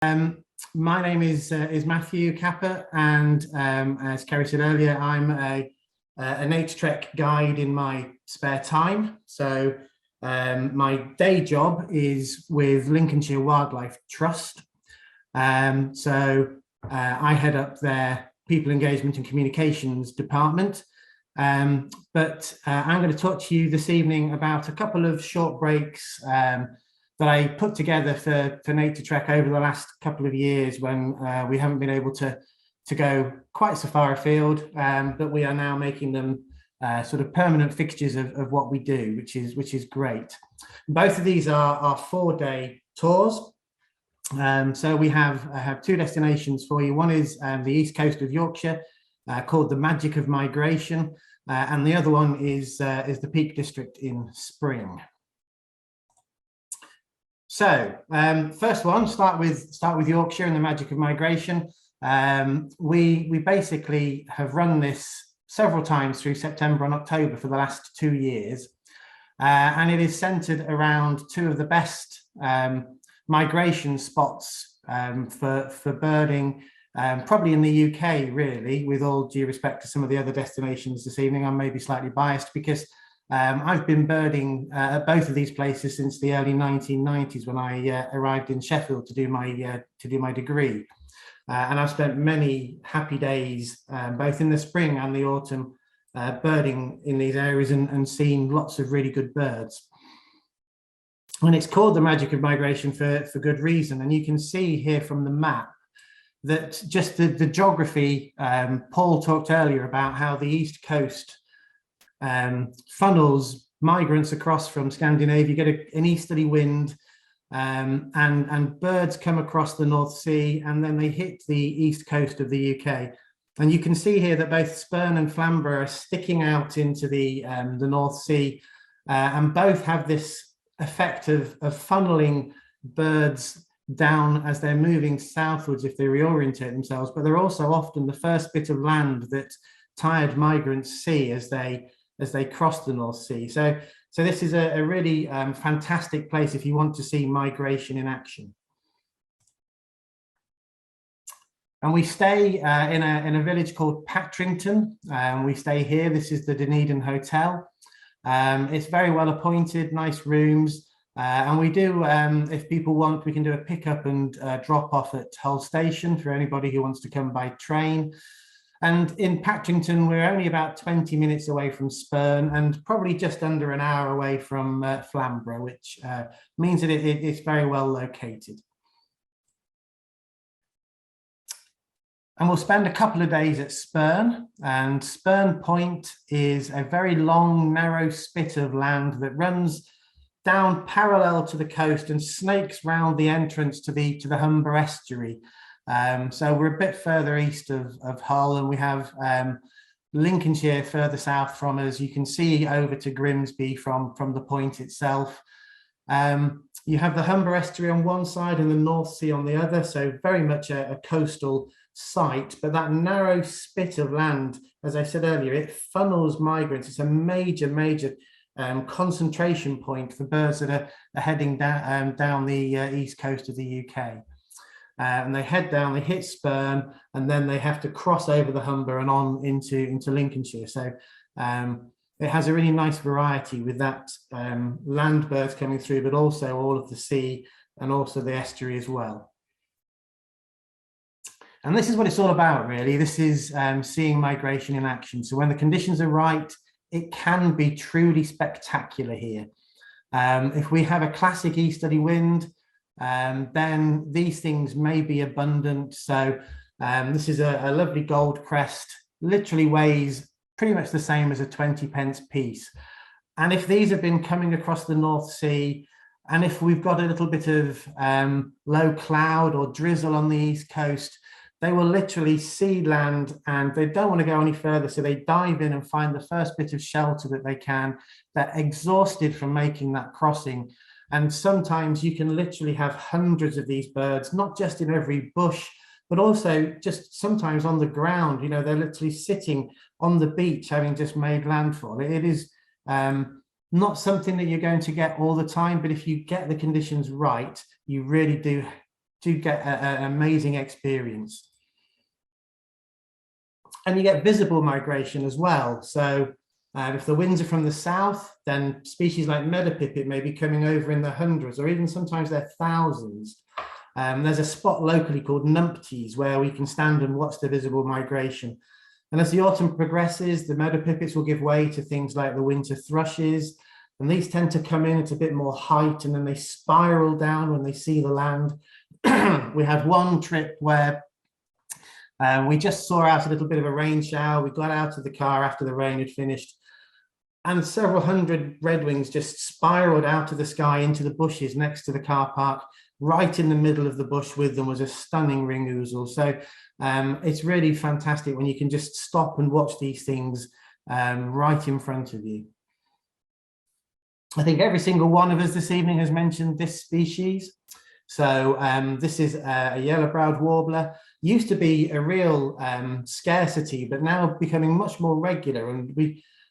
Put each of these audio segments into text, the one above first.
Um, my name is Matthew Capper, and as Kerry said earlier, I'm a Naturetrek guide in my spare time. So my day job is with Lincolnshire Wildlife Trust. I head up their People Engagement and Communications department. But I'm going to talk to you this evening about a couple of short breaks that I put together for Naturetrek over the last couple of years when we haven't been able to go quite so far afield, but we are now making them sort of permanent fixtures of what we do, which is great. Both of these are 4-day tours. So we have two destinations for you. One is the east coast of Yorkshire, called the Magic of Migration, and the other one is the Peak District in Spring. So first one, start with Yorkshire and the Magic of Migration. We basically have run this several times through September and October for the last 2 years, and it is centered around two of the best migration spots for birding, probably in the UK, really. With all due respect to some of the other destinations this evening, I'm maybe slightly biased because I've been birding at both of these places since the early 1990s when I arrived in Sheffield to do my degree, and I've spent many happy days both in the spring and the autumn birding in these areas and seen lots of really good birds. And it's called the Magic of Migration for good reason. And you can see here from the map that just the geography. Paul talked earlier about how the East Coast funnels migrants across from Scandinavia. You get an easterly wind, and birds come across the North Sea, and then they hit the east coast of the UK. And you can see here that both Spurn and Flamborough are sticking out into the North Sea, and both have this effect of funneling birds down as they're moving southwards if they reorientate themselves. But they're also often the first bit of land that tired migrants see as they cross the North Sea. So this is a really fantastic place if you want to see migration in action. And we stay in a village called Patrington. We stay here. This is the Dunedin Hotel. It's very well appointed, nice rooms. And we do, if people want, we can do a pickup and drop off at Hull Station for anybody who wants to come by train. And in Patrington, we're only about 20 minutes away from Spurn and probably just under an hour away from Flamborough, which means that it's very well located. And we'll spend a couple of days at Spurn, and Spurn Point is a very long, narrow spit of land that runs down parallel to the coast and snakes round the entrance to the Humber estuary. So we're a bit further east of Hull, and we have Lincolnshire further south from us. You can see over to Grimsby from the point itself. You have the Humber estuary on one side and the North Sea on the other, so very much a coastal site. But that narrow spit of land, as I said earlier, it funnels migrants. It's a major concentration point for birds that are heading down the east coast of the UK. And they head down, they hit Spurn, and then they have to cross over the Humber and on into Lincolnshire. So it has a really nice variety with that land birds coming through, but also all of the sea and also the estuary as well. And this is what it's all about, really. This is seeing migration in action. So when the conditions are right, it can be truly spectacular here. If we have a classic easterly wind, then these things may be abundant. So this is a lovely gold crest, literally weighs pretty much the same as a 20p piece. And if these have been coming across the North Sea, and if we've got a little bit of low cloud or drizzle on the east coast, they will literally see land and they don't want to go any further. So they dive in and find the first bit of shelter that they can. They're exhausted from making that crossing. And sometimes you can literally have hundreds of these birds, not just in every bush, but also just sometimes on the ground. You know, they're literally sitting on the beach having just made landfall. It is not something that you're going to get all the time, but if you get the conditions right, you really do do get an amazing experience. And you get visible migration as well. So if the winds are from the south, then species like meadowpipit may be coming over in the hundreds, or even sometimes they're thousands. There's a spot locally called Numpties where we can stand and watch the visible migration. And as the autumn progresses, the meadowpipits will give way to things like the winter thrushes, and these tend to come in at a bit more height, and then they spiral down when they see the land. We had one trip where we just saw out a little bit of a rain shower. We got out of the car after the rain had finished, and several hundred redwings just spiraled out of the sky into the bushes next to the car park. Right in the middle of the bush with them was a stunning ring ouzel. So it's really fantastic when you can just stop and watch these things right in front of you. I think every single one of us this evening has mentioned this species. So this is a yellow-browed warbler. Used to be a real scarcity, but now becoming much more regular. And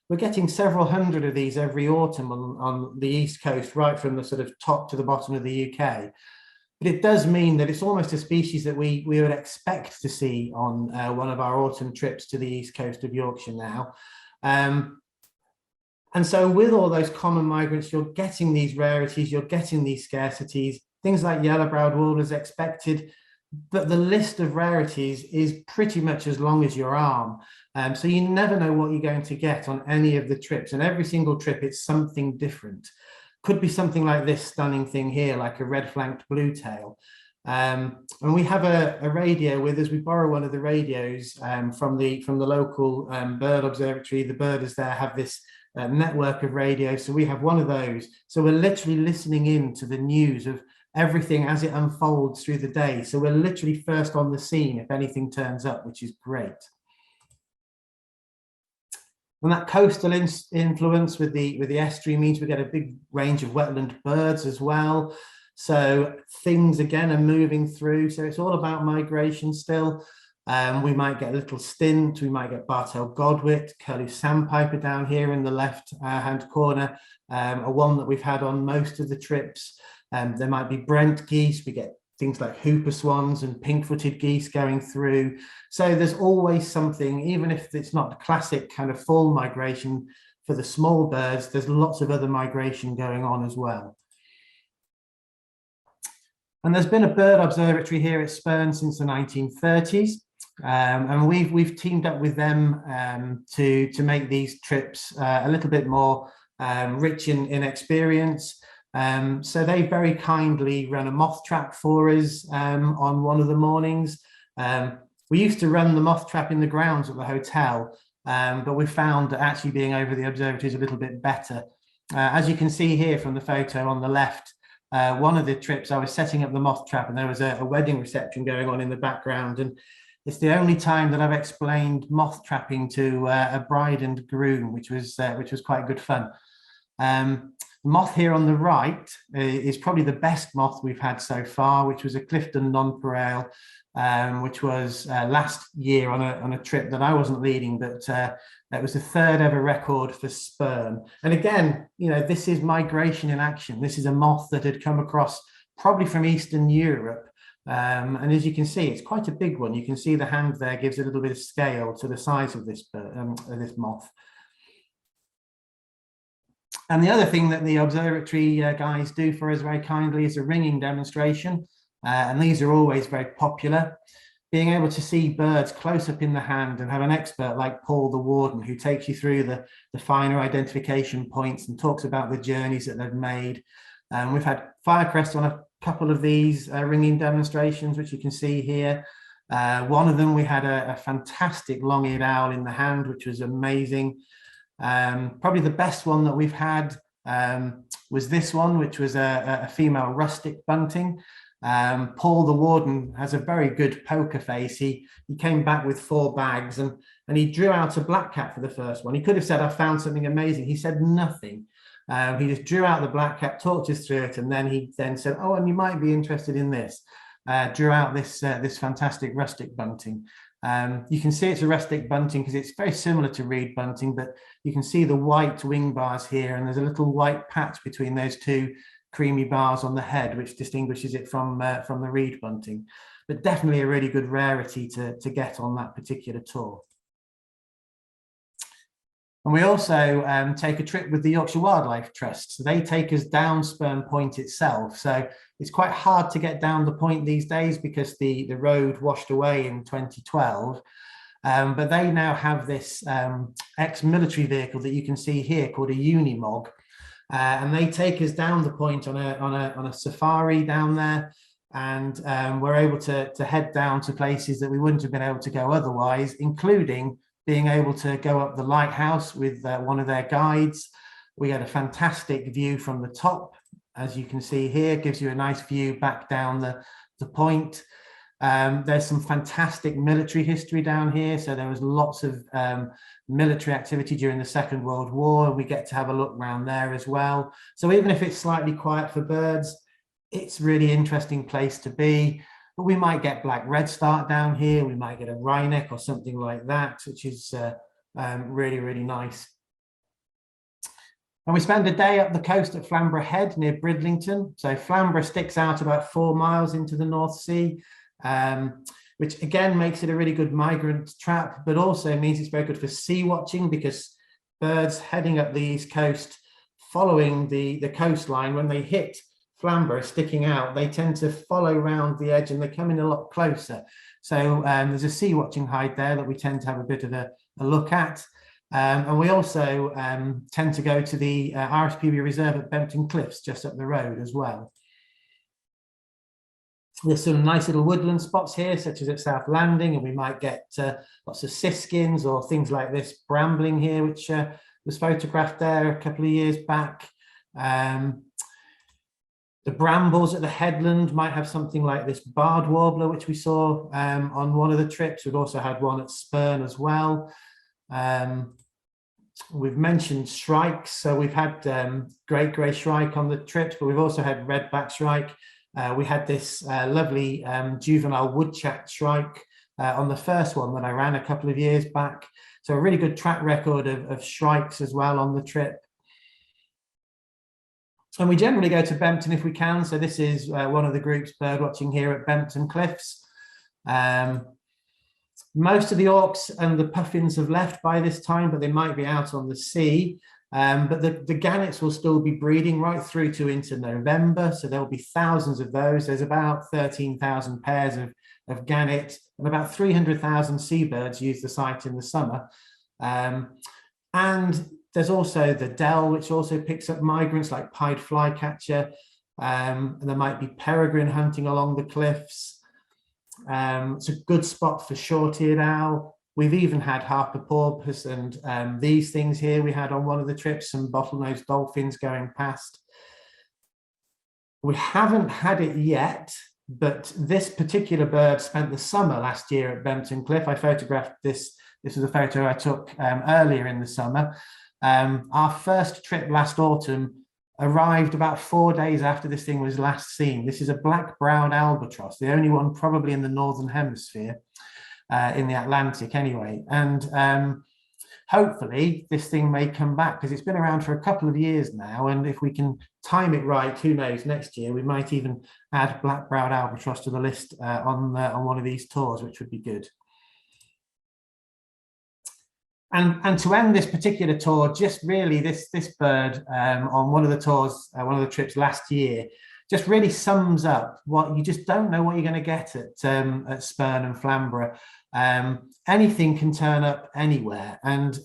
we're getting several hundred of these every autumn on the East Coast, right from the sort of top to the bottom of the UK. But it does mean that it's almost a species that we would expect to see on one of our autumn trips to the East Coast of Yorkshire now. And so with all those common migrants, you're getting these rarities, you're getting these scarcities, things like yellow-browed warblers expected, but the list of rarities is pretty much as long as your arm. So you never know what you're going to get on any of the trips, and every single trip it's something different. Could be something like this stunning thing here, like a red-flanked bluetail. And we have a radio with us. We borrow one of the radios from the local bird observatory. The birders there have this network of radios, so we have one of those. So we're literally listening in to the news of everything as it unfolds through the day. So we're literally first on the scene if anything turns up, which is great. And that coastal influence with the estuary means we get a big range of wetland birds as well. So things again are moving through. So it's all about migration still. We might get a little stint. We might get bar-tailed godwit, curlew sandpiper down here in the left hand corner, a one that we've had on most of the trips. There might be Brent geese. We get things like hooper swans and pink-footed geese going through. So there's always something, even if it's not the classic kind of fall migration for the small birds, there's lots of other migration going on as well. And there's been a bird observatory here at Spurn since the 1930s. And we've teamed up with them to make these trips a little bit more rich in experience. So they very kindly run a moth trap for us on one of the mornings. We used to run the moth trap in the grounds at the hotel, but we found that actually being over the observatory is a little bit better. As you can see here from the photo on the left, one of the trips I was setting up the moth trap and there was a wedding reception going on in the background, and it's the only time that I've explained moth trapping to a bride and groom, which was quite good fun. Moth here on the right is probably the best moth we've had so far, which was a Clifton nonpareil, which was last year on a trip that I wasn't leading, but that was the third ever record for Spurn. And again, you know, this is migration in action. This is a moth that had come across probably from Eastern Europe. And as you can see, it's quite a big one. You can see the hand there gives a little bit of scale to the size of this moth. And the other thing that the observatory guys do for us very kindly is a ringing demonstration. And these are always very popular. Being able to see birds close up in the hand and have an expert like Paul the Warden who takes you through the finer identification points and talks about the journeys that they've made. We've had firecrest on a couple of these ringing demonstrations, which you can see here. One of them, we had a fantastic long-eared owl in the hand, which was amazing. Probably the best one that we've had was this one, which was a female rustic bunting. Paul the Warden has a very good poker face. He came back with 4 bags and he drew out a black cat for the first one. He could have said, I found something amazing. He said nothing. He just drew out the black cat, talked us through it, and then he said, oh, and you might be interested in this. Drew out this fantastic rustic bunting. You can see it's a rustic bunting because it's very similar to reed bunting, but you can see the white wing bars here, and there's a little white patch between those two creamy bars on the head, which distinguishes it from the reed bunting. But definitely a really good rarity to get on that particular tour. And we also take a trip with the Yorkshire Wildlife Trust. So they take us down Spurn Point itself. So it's quite hard to get down the point these days because the road washed away in 2012. But they now have this ex-military vehicle that you can see here called a Unimog. And they take us down the point on a safari down there. And we're able to head down to places that we wouldn't have been able to go otherwise, including being able to go up the lighthouse with one of their guides. We had a fantastic view from the top, as you can see here, gives you a nice view back down the point. There's some fantastic military history down here. So there was lots of military activity during the Second World War, and we get to have a look around there as well. So even if it's slightly quiet for birds, it's a really interesting place to be. But we might get black redstart down here. We might get a wryneck or something like that, which is really, really nice. And we spend a day up the coast at Flamborough Head near Bridlington. So Flamborough sticks out about 4 miles into the North Sea, which again makes it a really good migrant trap, but also means it's very good for sea watching, because birds heading up the east coast following the coastline, when they hit Flamborough sticking out, they tend to follow around the edge and they come in a lot closer. So there's a sea watching hide there that we tend to have a bit of a look at. And we also tend to go to the RSPB Reserve at Bempton Cliffs, just up the road as well. There's some nice little woodland spots here, such as at South Landing, and we might get lots of siskins or things like this brambling here, which was photographed there a couple of years back. The brambles at the headland might have something like this barred warbler, which we saw on one of the trips. We've also had one at Spurn as well. We've mentioned shrikes. So we've had great grey shrike on the trips, but we've also had redback shrike. We had this lovely juvenile woodchat shrike on the first one that I ran a couple of years back. So a really good track record of shrikes as well on the trip. And we generally go to Bempton if we can. So this is one of the groups bird watching here at Bempton Cliffs. Most of the auks and the puffins have left by this time, but they might be out on the sea. But the gannets will still be breeding right through to into November. So there will be thousands of those. There's about 13,000 pairs of gannet, and about 300,000 seabirds use the site in the summer. And there's also the Dell, which also picks up migrants like pied flycatcher. And there might be peregrine hunting along the cliffs. It's a good spot for short-eared owl. We've even had Harper porpoise and these things here. We had on one of the trips some bottlenose dolphins going past. We haven't had it yet, but this particular bird spent the summer last year at Bempton Cliff. I photographed this. This was a photo I took earlier in the summer. Our first trip last autumn arrived about 4 days after this thing was last seen. This is a black-browed albatross, the only one probably in the Northern Hemisphere, in the Atlantic anyway. And hopefully this thing may come back, because it's been around for a couple of years now. And if we can time it right, who knows, next year we might even add black-browed albatross to the list on one of these tours, which would be good. And to end this particular tour, just really this bird on one of the tours, one of the trips last year, just really sums up what you just don't know what you're going to get at Spurn and Flamborough. Anything can turn up anywhere, and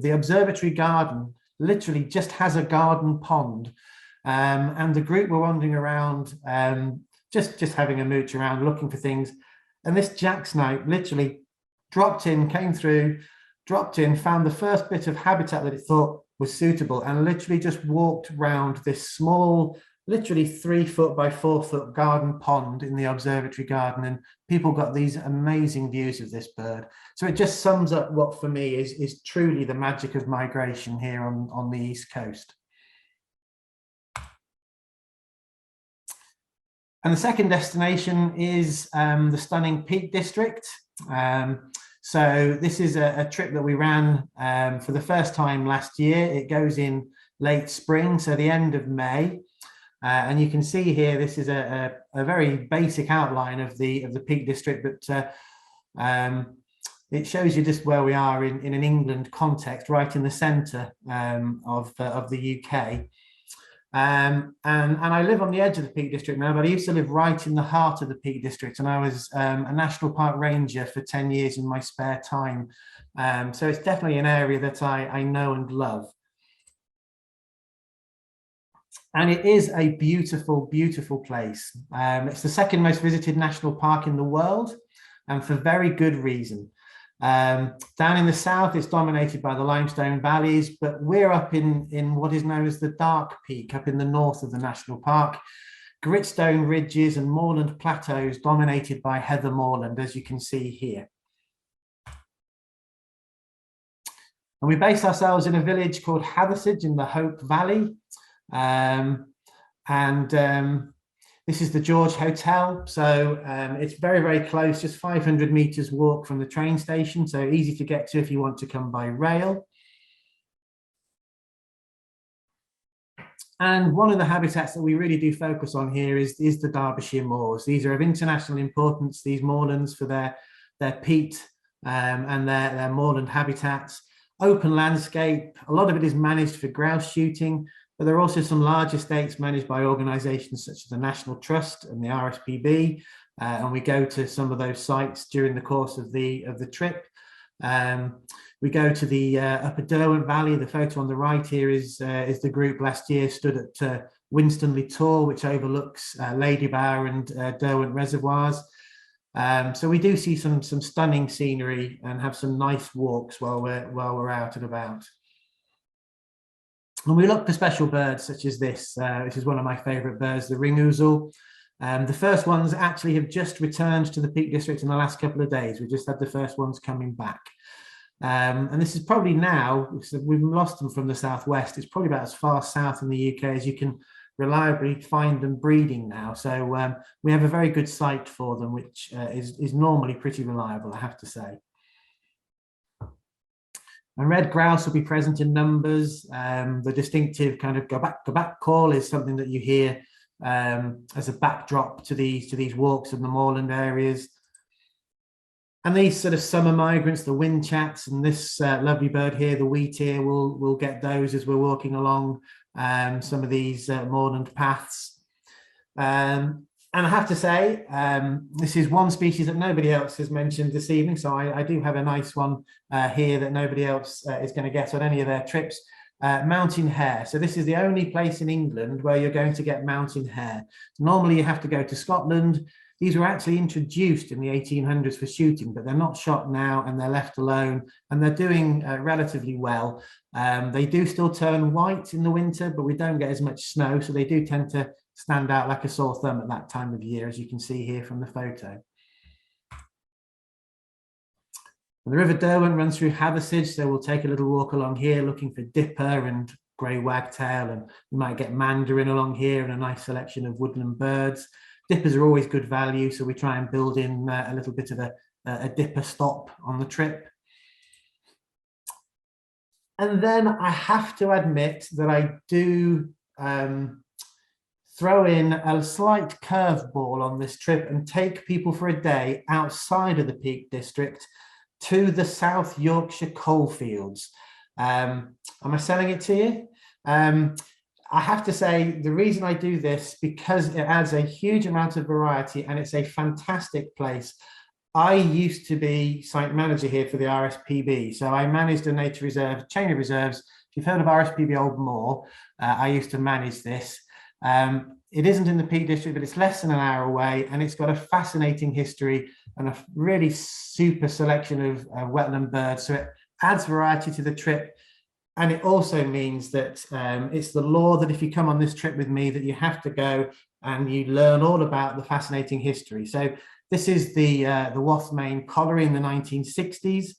the observatory garden literally just has a garden pond, and the group were wandering around, just having a mooch around, looking for things, and this jacksnipe literally dropped in, came through, dropped in, found the first bit of habitat that it thought was suitable, and literally just walked round this small, literally 3 foot by 4 foot garden pond in the observatory garden, and people got these amazing views of this bird. So it just sums up what for me is truly the magic of migration here on the East Coast. And the second destination is the stunning Peak District. So this is a trip that we ran for the first time last year. It goes in late spring, so the end of May. And you can see here, this is a very basic outline of the Peak District, but it shows you just where we are in an England context, right in the centre of the UK. And I live on the edge of the Peak District now, but I used to live right in the heart of the Peak District, and I was a National Park Ranger for 10 years in my spare time. So it's definitely an area that I know and love. And it is a beautiful, beautiful place. It's the second most visited national park in the world, and for very good reason. Down in the south, it's dominated by the limestone valleys, but we're up in what is known as the Dark Peak, up in the north of the national park. Gritstone ridges and moorland plateaus dominated by heather moorland, as you can see here. And we base ourselves in a village called Hathersage in the Hope Valley. This is the George Hotel. So it's very, very close, just 500 meters walk from the train station. So easy to get to if you want to come by rail. And one of the habitats that we really do focus on here is the Derbyshire moors. These are of international importance, these moorlands, for their peat and their moorland habitats. Open landscape, a lot of it is managed for grouse shooting, but there are also some large estates managed by organisations such as the National Trust and the RSPB, and we go to some of those sites during the course of the trip. We go to the Upper Derwent Valley. The photo on the right here is the group last year stood at Winstanley Tor, which overlooks Ladybower and Derwent reservoirs. So we do see some stunning scenery and have some nice walks while we're out and about. And we look for special birds such as this. This is one of my favourite birds, the ringouzel. The first ones actually have just returned to the Peak District in the last couple of days. We just had the first ones coming back. And this is probably now, we've lost them from the southwest, it's probably about as far south in the UK as you can reliably find them breeding now. So we have a very good site for them, which is normally pretty reliable, I have to say. And red grouse will be present in numbers. The distinctive kind of go back call is something that you hear as a backdrop to these walks in the moorland areas. And these sort of summer migrants, the whinchats, and this lovely bird here, the wheatear, we'll get those as we're walking along some of these moorland paths. And I have to say, this is one species that nobody else has mentioned this evening. So I do have a nice one here that nobody else is going to get on any of their trips. Mountain hare. So this is the only place in England where you're going to get mountain hare. Normally you have to go to Scotland. These were actually introduced in the 1800s for shooting, but they're not shot now and they're left alone, and they're doing relatively well. They do still turn white in the winter, but we don't get as much snow, so they do tend to stand out like a sore thumb at that time of year, as you can see here from the photo. The River Derwent runs through Hathersage, so we'll take a little walk along here looking for dipper and grey wagtail, and we might get mandarin along here and a nice selection of woodland birds. Dippers are always good value, so we try and build in a little bit of a dipper stop on the trip. And then I have to admit that I do throw in a slight curveball on this trip and take people for a day outside of the Peak District to the South Yorkshire coalfields. Am I selling it to you? I have to say, the reason I do this, because it adds a huge amount of variety and it's a fantastic place. I used to be site manager here for the RSPB. So I managed a nature reserve, chain of reserves. If you've heard of RSPB Old Moor, I used to manage this. It isn't in the Peak District, but it's less than an hour away, and it's got a fascinating history and a really super selection of wetland birds. So it adds variety to the trip. And it also means that it's the law that if you come on this trip with me, that you have to go and you learn all about the fascinating history. So this is the Wathmain colliery in the 1960s.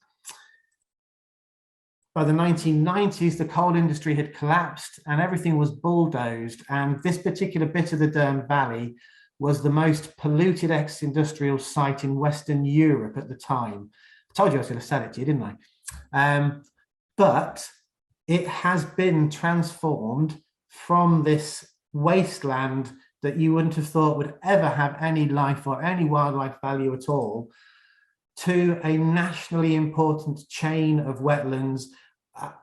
By the 1990s, the coal industry had collapsed and everything was bulldozed. And this particular bit of the Dearne Valley was the most polluted ex-industrial site in Western Europe at the time. I told you I was going to sell it to you, didn't I? But it has been transformed from this wasteland that you wouldn't have thought would ever have any life or any wildlife value at all, to a nationally important chain of wetlands.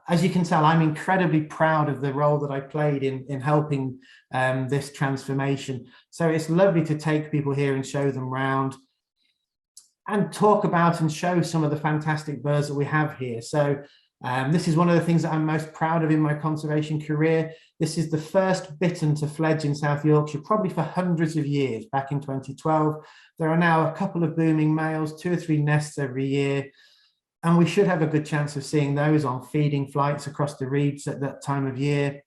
As you can tell, I'm incredibly proud of the role that I played in helping this transformation. So it's lovely to take people here and show them around and talk about and show some of the fantastic birds that we have here. So this is one of the things that I'm most proud of in my conservation career. This is the first bittern to fledge in South Yorkshire, probably for hundreds of years, back in 2012. There are now a couple of booming males, 2 or 3 nests every year, and we should have a good chance of seeing those on feeding flights across the reeds at that time of year.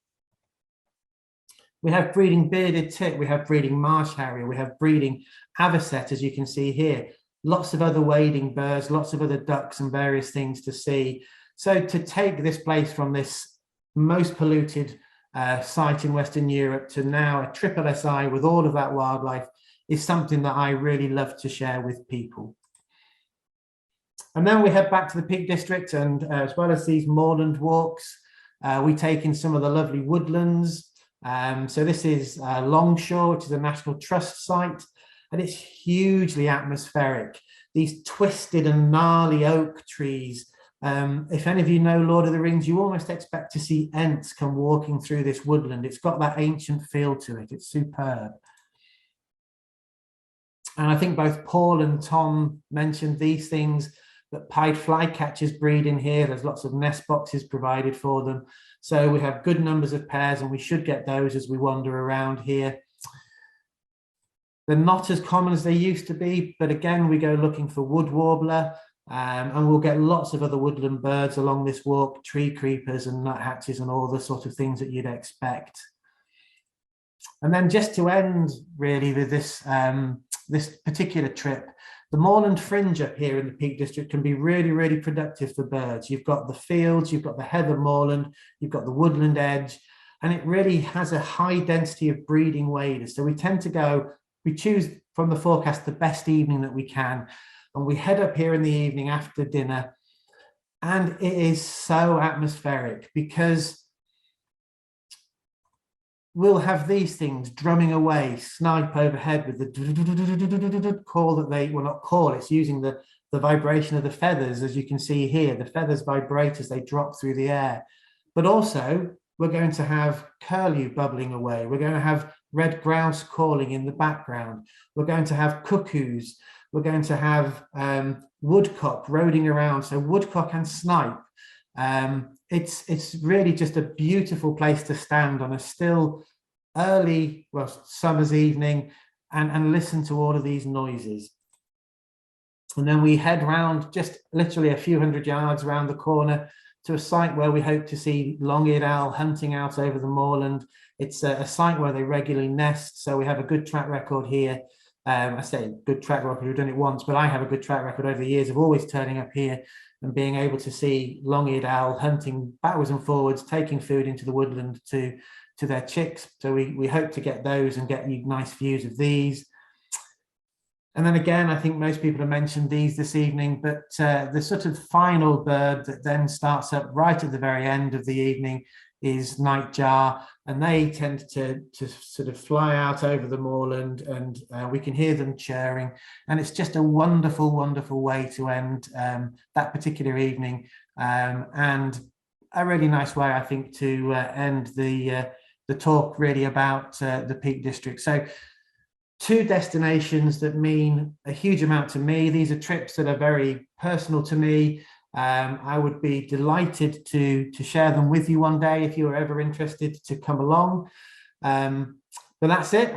We have breeding bearded tit, we have breeding marsh harrier, we have breeding avocet, as you can see here. Lots of other wading birds, lots of other ducks and various things to see. So to take this place from this most polluted site in Western Europe to now a triple SI with all of that wildlife is something that I really love to share with people. And then we head back to the Peak District, and as well as these moorland walks, we take in some of the lovely woodlands. So this is Longshore, which is a National Trust site, and it's hugely atmospheric. These twisted and gnarly oak trees. If any of you know Lord of the Rings, you almost expect to see Ents come walking through this woodland. It's got that ancient feel to it. It's superb. And I think both Paul and Tom mentioned these things, that pied flycatchers breed in here. There's lots of nest boxes provided for them. So we have good numbers of pairs, and we should get those as we wander around here. They're not as common as they used to be, but again, we go looking for wood warbler, and we'll get lots of other woodland birds along this walk, tree creepers and nuthatches and all the sort of things that you'd expect. And then just to end really with this, this particular trip, the moorland fringe up here in the Peak District can be really, really productive for birds. You've got the fields, you've got the heather moorland, you've got the woodland edge, and it really has a high density of breeding waders. So we tend to go, we choose from the forecast the best evening that we can, and we head up here in the evening after dinner, and it is so atmospheric because we'll have these things drumming away, snipe overhead with the call that they, well, not call, it's using the vibration of the feathers. As you can see here, the feathers vibrate as they drop through the air. But also, we're going to have curlew bubbling away. We're going to have red grouse calling in the background. We're going to have cuckoos. We're going to have woodcock roding around, so woodcock and snipe. It's really just a beautiful place to stand on a still early, well, summer's evening and listen to all of these noises. And then we head round just literally a few hundred yards around the corner to a site where we hope to see long-eared owl hunting out over the moorland. It's a site where they regularly nest, so we have a good track record here. I say good track record, we've done it once, but I have a good track record over the years of always turning up here and being able to see long-eared owl hunting backwards and forwards, taking food into the woodland to their chicks. So we hope to get those and get you nice views of these. And then again, I think most people have mentioned these this evening, but the sort of final bird that then starts up right at the very end of the evening is nightjar, and they tend to sort of fly out over the moorland, and we can hear them chirring, and it's just a wonderful, wonderful way to end that particular evening, and a really nice way, I think, to end the talk really about the Peak District. So 2 destinations that mean a huge amount to me. These are trips that are very personal to me. I would be delighted to share them with you one day if you are ever interested to come along. But that's it.